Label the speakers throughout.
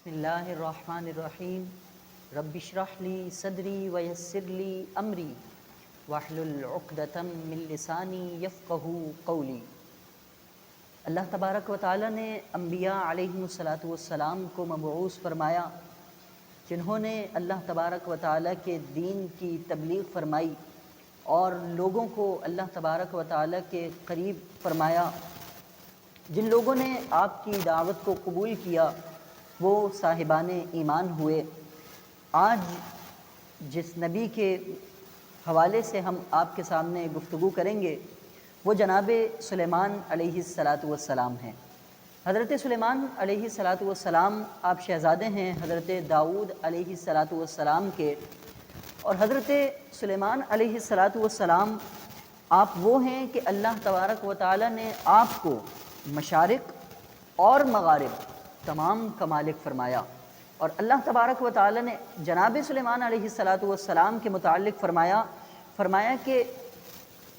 Speaker 1: بسم اللہ الرحمن الرحیم رب اشرح لی صدری ویسر لی امری واحلل عقدۃ من لسانی یفقہوا قولی۔ اللہ تبارک و تعالیٰ نے انبیاء علیہم الصلاۃ والسلام کو مبعوث فرمایا، جنہوں نے اللہ تبارک و تعالیٰ کے دین کی تبلیغ فرمائی اور لوگوں کو اللہ تبارک و تعالیٰ کے قریب فرمایا۔ جن لوگوں نے آپ کی دعوت کو قبول کیا وہ صاحبان ایمان ہوئے۔ آج جس نبی کے حوالے سے ہم آپ کے سامنے گفتگو کریں گے وہ جناب سلیمان علیہ الصلاۃ والسلام ہیں۔ حضرت سلیمان علیہ الصلاۃ والسلام آپ شہزادے ہیں حضرت داؤد علیہ الصلاۃ والسلام کے، اور حضرت سلیمان علیہ الصلاۃ والسلام آپ وہ ہیں کہ اللہ تبارک و تعالیٰ نے آپ کو مشارق اور مغارب تمام کا مالک فرمایا، اور اللہ تبارک و تعالیٰ نے جناب سلیمان علیہ الصلاۃ والسلام کے متعلق فرمایا کہ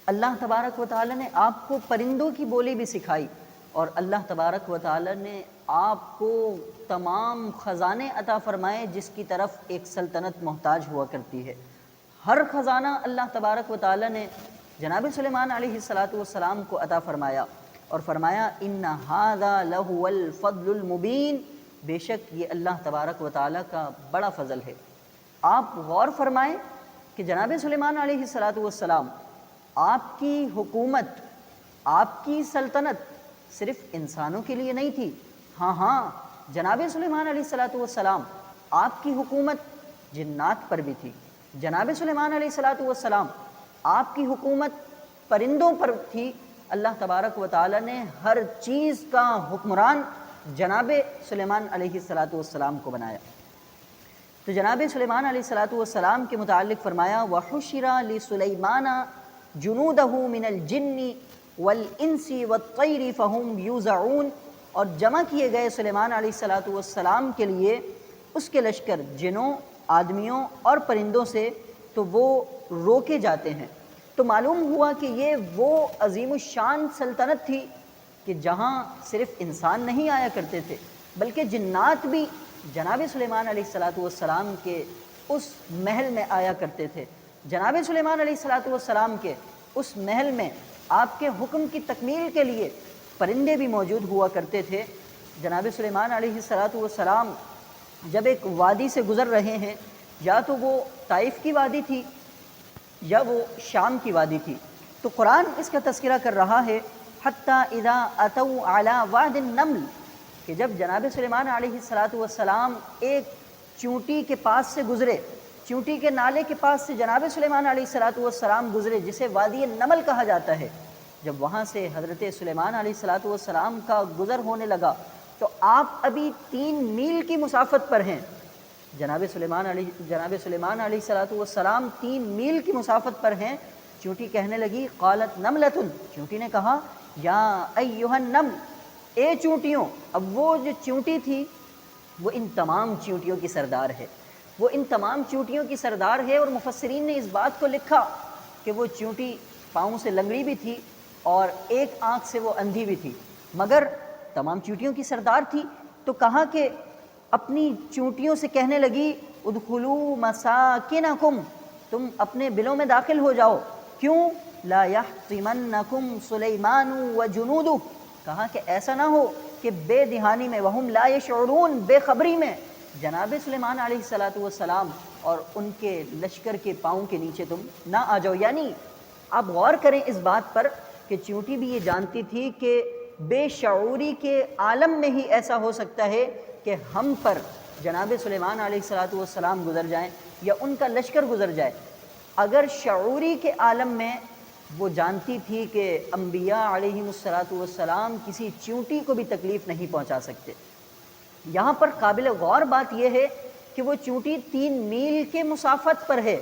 Speaker 1: اللہ تبارک و تعالیٰ نے آپ کو پرندوں کی بولی بھی سکھائی، اور اللہ تبارک و تعالیٰ نے آپ کو تمام خزانے عطا فرمائے جس کی طرف ایک سلطنت محتاج ہوا کرتی ہے۔ ہر خزانہ اللہ تبارک و تعالیٰ نے جناب سلیمان علیہ الصلاۃ والسلام کو عطا فرمایا، اور فرمایا ان ھذا لہو الفضل المبین، بے شک یہ اللہ تبارک و تعالیٰ کا بڑا فضل ہے۔ آپ غور فرمائیں کہ جناب سلیمان علیہ الصلاۃ والسلام آپ کی حکومت، آپ کی سلطنت صرف انسانوں کے لیے نہیں تھی، ہاں جناب سلیمان علیہ الصلاۃ والسلام آپ کی حکومت جنات پر بھی تھی۔ جناب سلیمان علیہ الصلاۃ والسلام آپ کی حکومت پرندوں پر تھی۔ اللہ تبارک و تعالیٰ نے ہر چیز کا حکمران جناب سلیمان علیہ الصلاۃ والسلام کو بنایا۔ تو جناب سلیمان علیہ الصلاۃ والسلام کے متعلق فرمایا وَحُشِرَ لِسُلَيْمَانَ جُنُودَهُ مِنَ الْجِنِّ وَالْإِنسِ وَالطَّيْرِ فَهُمْ يُوزَعُونَ، اور جمع کیے گئے سلیمان علیہ الصلاۃ والسلام کے لیے اس کے لشکر جنوں، آدمیوں اور پرندوں سے، تو وہ روکے جاتے ہیں۔ تو معلوم ہوا کہ یہ وہ عظیم الشان سلطنت تھی کہ جہاں صرف انسان نہیں آیا کرتے تھے بلکہ جنات بھی جناب سلیمان علیہ الصلاۃ والسلام کے اس محل میں آیا کرتے تھے۔ جناب سلیمان علیہ الصلاۃ والسلام کے اس محل میں آپ کے حکم کی تکمیل کے لیے پرندے بھی موجود ہوا کرتے تھے۔ جناب سلیمان علیہ الصلاۃ والسلام جب ایک وادی سے گزر رہے ہیں، یا تو وہ طائف کی وادی تھی یا وہ شام کی وادی تھی، تو قرآن اس کا تذکرہ کر رہا ہے حتیٰ اذا اتوا علی واد النمل، کہ جب جناب سلیمان علیہ الصلاۃ والسلام ایک چونٹی کے پاس سے گزرے، چونٹی کے نالے کے پاس سے جناب سلیمان علیہ الصلاۃ والسلام گزرے جسے وادی النمل کہا جاتا ہے، جب وہاں سے حضرت سلیمان علیہ الصلاۃ والسلام کا گزر ہونے لگا تو آپ ابھی 3 میل کی مسافت پر ہیں۔ جناب سلیمان علیہ الصلاۃ والسلام 3 میل کی مسافت پر ہیں۔ چونٹی کہنے لگی قالت نملۃ، چونٹی نے کہا یا ایھا النمل، اے چونٹیوں۔ اب وہ جو چونٹی تھی وہ ان تمام چونٹیوں کی سردار ہے، وہ ان تمام چونٹیوں کی سردار ہے، اور مفسرین نے اس بات کو لکھا کہ وہ چونٹی پاؤں سے لنگڑی بھی تھی اور ایک آنکھ سے وہ اندھی بھی تھی، مگر تمام چونٹیوں کی سردار تھی۔ تو کہا کہ اپنی چونٹیوں سے کہنے لگی ادخلوا مساکنکم، تم اپنے بلوں میں داخل ہو جاؤ۔ کیوں؟ لا یحطمنکم سلیمان وجنودہ، کہا کہ ایسا نہ ہو کہ بے دہانی میں، وہم لا یشعرون، بے خبری میں جناب سلیمان علیہ الصلاۃ والسلام اور ان کے لشکر کے پاؤں کے نیچے تم نہ آ جاؤ۔ یعنی آپ غور کریں اس بات پر کہ چونٹی بھی یہ جانتی تھی کہ بے شعوری کے عالم میں ہی ایسا ہو سکتا ہے کہ ہم پر جناب سلیمان علیہ الصلاۃ والسلام گزر جائیں یا ان کا لشکر گزر جائے۔ اگر شعوری کے عالم میں وہ جانتی تھی کہ انبیاء علیہم الصلاۃ والسلام کسی چونٹی کو بھی تکلیف نہیں پہنچا سکتے۔ یہاں پر قابل غور بات یہ ہے کہ وہ چونٹی 3 میل کے مسافت پر ہے،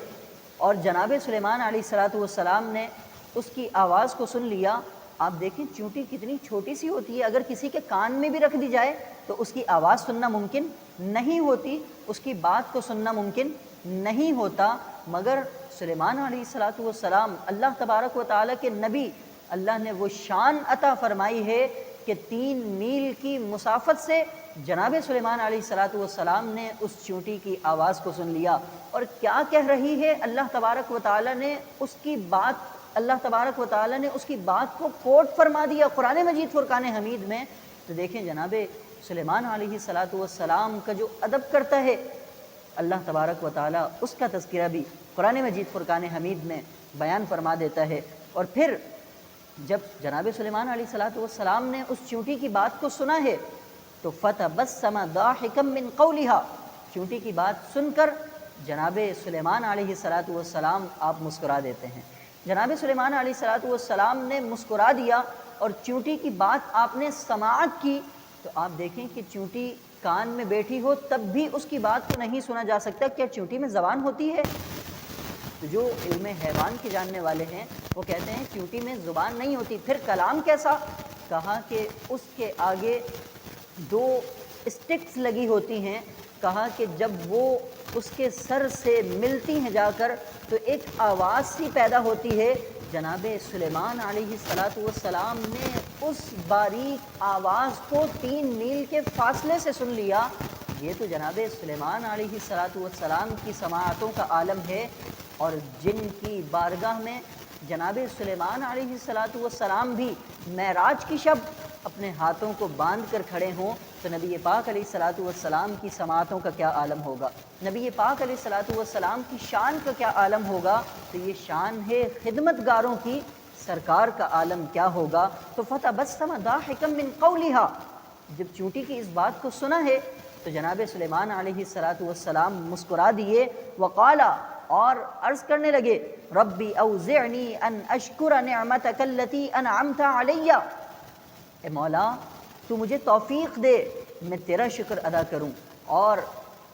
Speaker 1: اور جناب سلیمان علیہ الصلاۃ والسلام نے اس کی آواز کو سن لیا۔ آپ دیکھیں چونٹی کتنی چھوٹی سی ہوتی ہے، اگر کسی کے کان میں بھی رکھ دی جائے تو اس کی آواز سننا ممکن نہیں ہوتی، اس کی بات کو سننا ممکن نہیں ہوتا، مگر سلیمان علیہ الصلاۃ والسلام اللہ تبارک و تعالیٰ کے نبی، اللہ نے وہ شان عطا فرمائی ہے کہ 3 میل کی مسافت سے جناب سلیمان علیہ السلام نے اس چونٹی کی آواز کو سن لیا اور کیا کہہ رہی ہے اللہ تبارک و تعالیٰ نے اس کی بات کو کوٹ فرما دیا قرآن مجید فرقان حمید میں۔ تو دیکھیں جناب سلیمان علیہ السلام کا جو ادب کرتا ہے اللہ تبارک و تعالیٰ اس کا تذکرہ بھی قرآن مجید فرقان حمید میں بیان فرما دیتا ہے۔ اور پھر جب جناب سلیمان علیہ السلام نے اس چونٹی کی بات کو سنا ہے تو فَتَبَسَّمَ ضَاحِكًا مِّن قَوْلِهَا، چونٹی کی بات سن کر جناب سلیمان علیہ السلام آپ مسکرا دیتے ہیں۔ جناب سلیمان علیہ السلام نے مسکرا دیا اور چونٹی کی بات آپ نے سماعت کی تو آپ دیکھیں کہ چونٹی کان میں بیٹھی ہو تب بھی اس کی بات کو نہیں سنا جا سکتا۔ کیا چونٹی میں زبان ہوتی ہے؟ تو جو علم حیوان کے جاننے والے ہیں وہ کہتے ہیں چونٹی میں زبان نہیں ہوتی، پھر کلام کیسا؟ کہا کہ اس کے آگے 2 اسٹکس لگی ہوتی ہیں، کہا کہ جب وہ اس کے سر سے ملتی ہیں جا کر تو ایک آواز سی پیدا ہوتی ہے۔ جناب سلیمان علیہ السلام نے اس باریک آواز کو 3 میل کے فاصلے سے سن لیا۔ یہ تو جناب سلیمان علیہ السلام کی سماعتوں کا عالم ہے، اور جن کی بارگاہ میں جناب سلیمان علیہ السلام بھی معراج کی شب اپنے ہاتھوں کو باندھ کر کھڑے ہوں تو نبی پاک علیہ السلام کی سماعتوں کا کیا عالم ہوگا، نبی پاک علیہ السلام کی شان کا کیا عالم ہوگا۔ تو یہ شان ہے خدمت گاروں کی، سرکار کا عالم کیا ہوگا۔ تو فَتَبَسَّمَ ضَاحِكًا مِّن قَوْلِهَا، جب چونٹی کی اس بات کو سنا ہے تو جناب سلیمان علیہ السلام مسکرا دیے۔ وقالا، اور عرض کرنے لگے، ربی اوزعنی ان اشکر نعمتک التی انعمت علی، اے مولا تو مجھے توفیق دے میں تیرا شکر ادا کروں، اور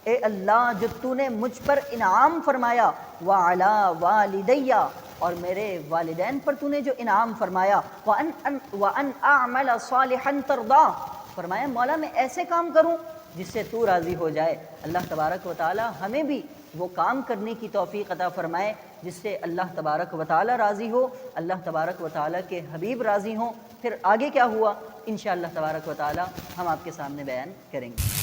Speaker 1: اے اللہ جو تو نے مجھ پر انعام فرمایا، وعلی والدی، اور میرے والدین پر تو نے جو انعام فرمایا، وان اعمل صالحا ترضاه، فرمایا مولا میں ایسے کام کروں جس سے تو راضی ہو جائے۔ اللہ تبارک و تعالی ہمیں بھی وہ کام کرنے کی توفیق عطا فرمائے جس سے اللہ تبارک و تعالی راضی ہو، اللہ تبارک و تعالی کے حبیب راضی ہوں۔ پھر آگے کیا ہوا انشاءاللہ تبارک و تعالی ہم آپ کے سامنے بیان کریں گے۔